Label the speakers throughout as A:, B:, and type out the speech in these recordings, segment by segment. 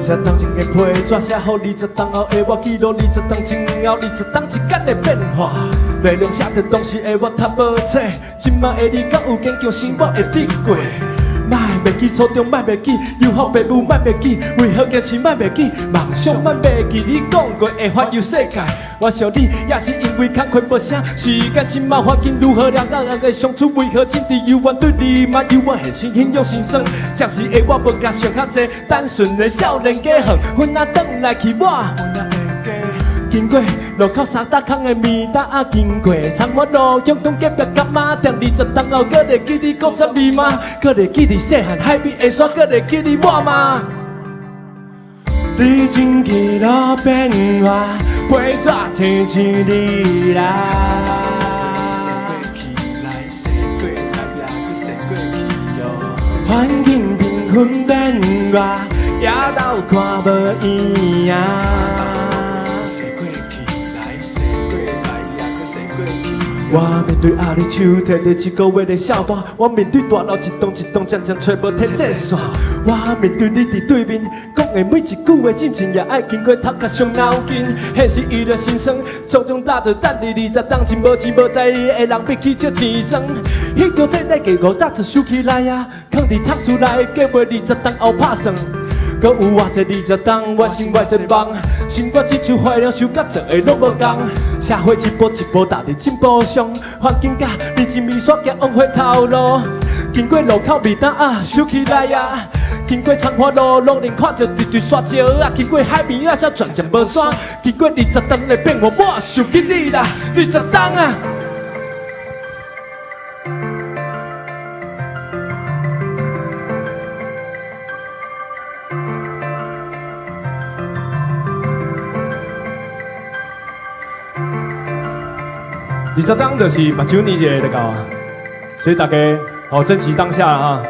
A: 20当前的批纸写好20当后的我，记录20当前后20当一天的变化。内容写着当时的我读无册，今麦的你敢有坚强生活会抵过？莫袂记初中，莫袂记友好父母，莫袂记为何坚持，莫袂记梦想，莫袂记你讲过会环游世界。我想你也是因为工课无啥时间，今麦环境如何两个人的相处，为何真的犹原对你嘛犹原现实形容心酸。这时的我无甲想较济，单纯的少年家远，阮啊转来去我。经过路口三大坑的面搭啊，经过长华路向东结壁甲马店20当后，搁会记你古早味吗？搁会记你细汉海边的沙，搁会记你我吗？你真去了变化，陪纸提起你来。说过去来，说过来也搁说过去哟。环境缤纷变化，夜斗看无异样。我面对压力手摕着一个月的笑单，我面对大楼一栋一栋渐渐找无天线线，我面对你伫对面讲的每一句话，真情也爱经过头壳伤脑筋。迄时伊着心酸，匆匆搭着等你20当前无钱无在意的人别去借钱庄。迄条这来计5搭着收起来啊，放伫读书内计袂20当后拍算。搁有偌济20当，我心外真梦，生活只像花了树甲做的拢无共。社会一步一步踏伫进步上，环境甲日渐微缩，行往回头路。经过路口面单啊，收起来啊。经过长华路，路人看着一堆沙石啊。经过海边啊，才全渐无山。经过20当的变化，我想起你啦，20当啊。20当就是目睭年节就到啊，所以大家珍惜当下啊。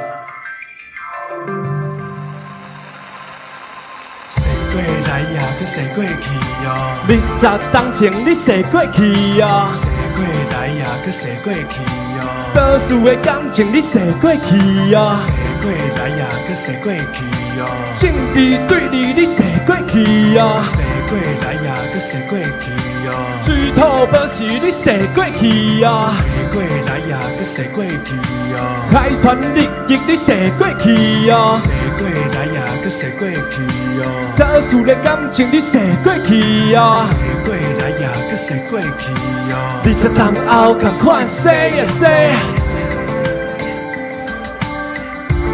B: 说过来也搁说过去哟
A: ，20当前你说过去啊，
B: 说过来也搁说过去哟，
A: 倒数的感情你说过去啊，
B: 说过来也搁说过去哟，
A: 正义对你说过去啊，
B: 说过来也搁说过去哟，
A: 水土保持你说过去啊，
B: 说过来也搁说过去哟，
A: 开团利益你说过去啊，
B: 说过来也搁说过去哟，
A: 倒数的感情你说过去啊，
B: 说过来也搁说过去哟
A: ，20当后同款说一说。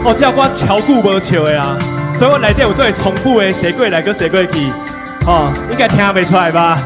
A: 哦，这我超久无笑的啊，所以我内底有做重复的说过来搁说过去，哦，应该听袂出来吧？